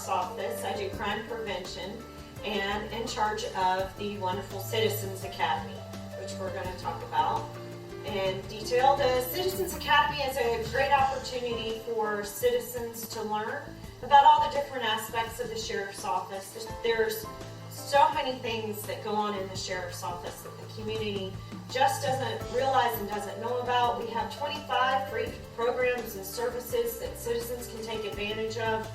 Sheriff's Office. I do crime prevention and in charge of the wonderful Citizens Academy, which we're going to talk about in detail. The Citizens Academy is a great opportunity for citizens to learn about all the different aspects of the Sheriff's Office. There's so many things that go on in the Sheriff's Office that the community just doesn't realize and doesn't know about. We have 25 free programs and services that citizens can take advantage of,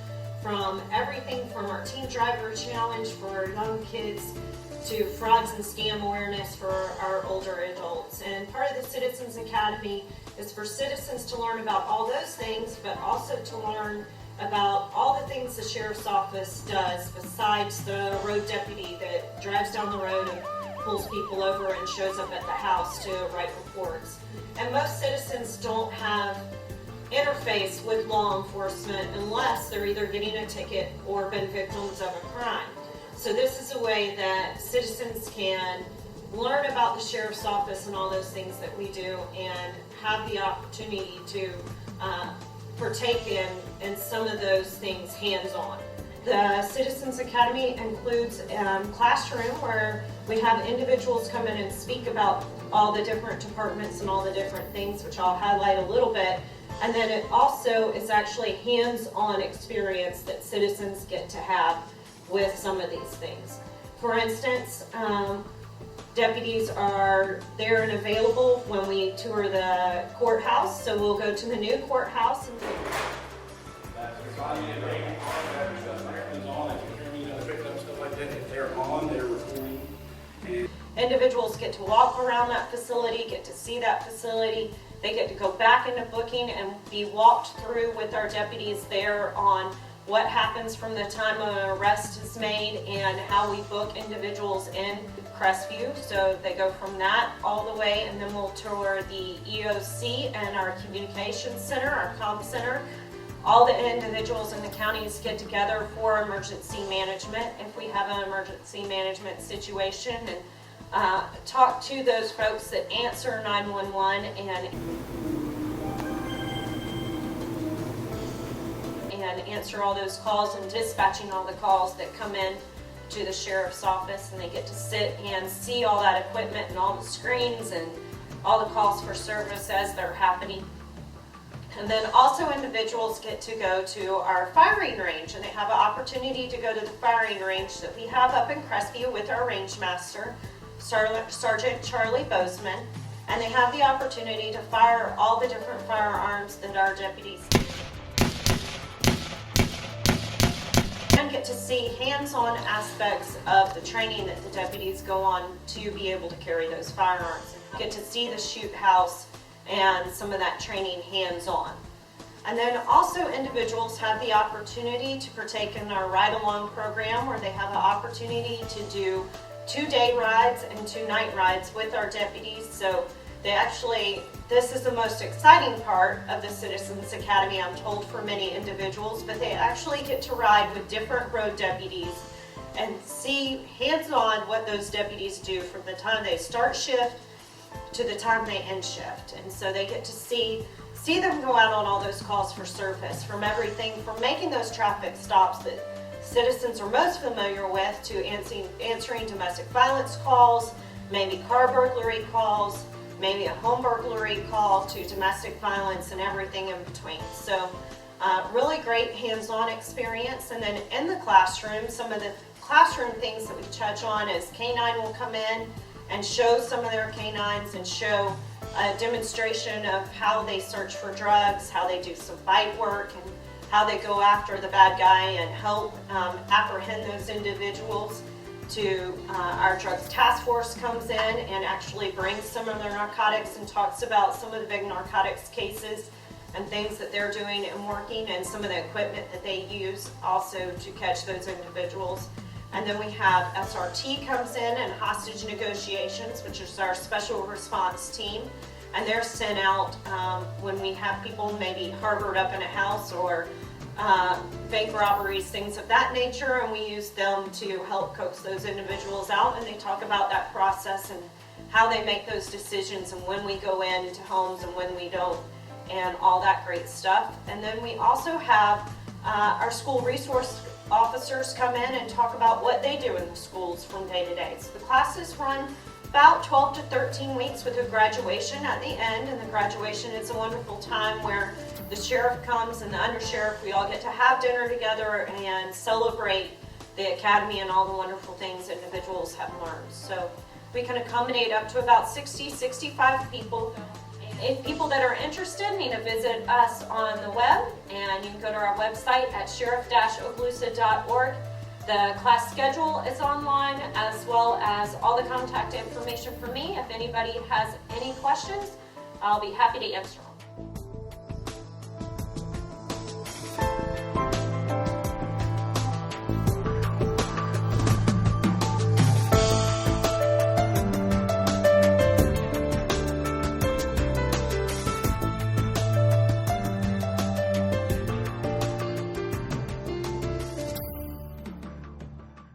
from everything from our Teen Driver Challenge for young kids to frauds and scam awareness for our older adults. And part of the Citizens Academy is for citizens to learn about all those things, but also to learn about all the things the Sheriff's Office does besides the road deputy that drives down the road and pulls people over and shows up at the house to write reports. And most citizens don't have interface with law enforcement unless they're either getting a ticket or been victims of a crime. So this is a way that citizens can learn about the Sheriff's Office and all those things that we do and have the opportunity to partake in some of those things hands-on. The Citizens Academy includes a classroom where we have individuals come in and speak about all the different departments and all the different things, which I'll highlight a little bit. And then it also is actually hands-on experience that citizens get to have with some of these things. For instance, deputies are there and available when we tour the courthouse. So we'll go to the new courthouse. Individuals get to walk around that facility, get to see that facility. They get to go back into booking and be walked through with our deputies there on what happens from the time an arrest is made and how we book individuals in Crestview. So they go from that all the way, and then we'll tour the EOC and our communications center, our comm center. All the individuals in the counties get together for emergency management if we have an emergency management situation, and talk to those folks that answer 911 and answer all those calls and dispatching all the calls that come in to the Sheriff's Office, and they get to sit and see all that equipment and all the screens and all the calls for service as they're happening. And then also individuals get to go to our firing range, and they have an opportunity to go to the firing range that we have up in Crestview with our range master, Sergeant Charlie Bozeman, and they have the opportunity to fire all the different firearms that our deputies and get to see hands-on aspects of the training that the deputies go on to be able to carry those firearms. Get to see the shoot house and some of that training hands-on. And then also individuals have the opportunity to partake in our ride-along program, where they have an opportunity to do 2-day rides and 2-night rides with our deputies. So they actually, this is the most exciting part of the Citizens Academy, I'm told, for many individuals, but they actually get to ride with different road deputies and see hands-on what those deputies do from the time they start shift to the time they end shift. And so they get to see them go out on all those calls for service, from everything from making those traffic stops that citizens are most familiar with, to answering domestic violence calls, maybe car burglary calls, maybe a home burglary call, to domestic violence and everything in between. So really great hands-on experience. And then in the classroom, some of the classroom things that we touch on is K9 will come in and show some of their canines and show a demonstration of how they search for drugs, how they do some bite work, and how they go after the bad guy and help apprehend those individuals. To our drugs task force comes in and actually brings some of their narcotics and talks about some of the big narcotics cases and things that they're doing and working, and some of the equipment that they use also to catch those individuals. And then we have SRT comes in and hostage negotiations, which is our special response team. And they're sent out when we have people maybe harbored up in a house, or bank robberies, things of that nature, and we use them to help coax those individuals out, and they talk about that process and how they make those decisions and when we go into homes and when we don't. and all that great stuff. And then we also have our school resource officers come in and talk about what they do in the schools from day to day. So the classes run about 12 to 13 weeks with a graduation at the end, and the graduation is a wonderful time where the sheriff comes and the undersheriff, we all get to have dinner together and celebrate the academy and all the wonderful things individuals have learned. So we can accommodate up to about 60, 65 people. If people that are interested need to visit us on the web, and you can go to our website at sheriff-okaloosa.org. The class schedule is online, as well as all the contact information for me. If anybody has any questions, I'll be happy to answer.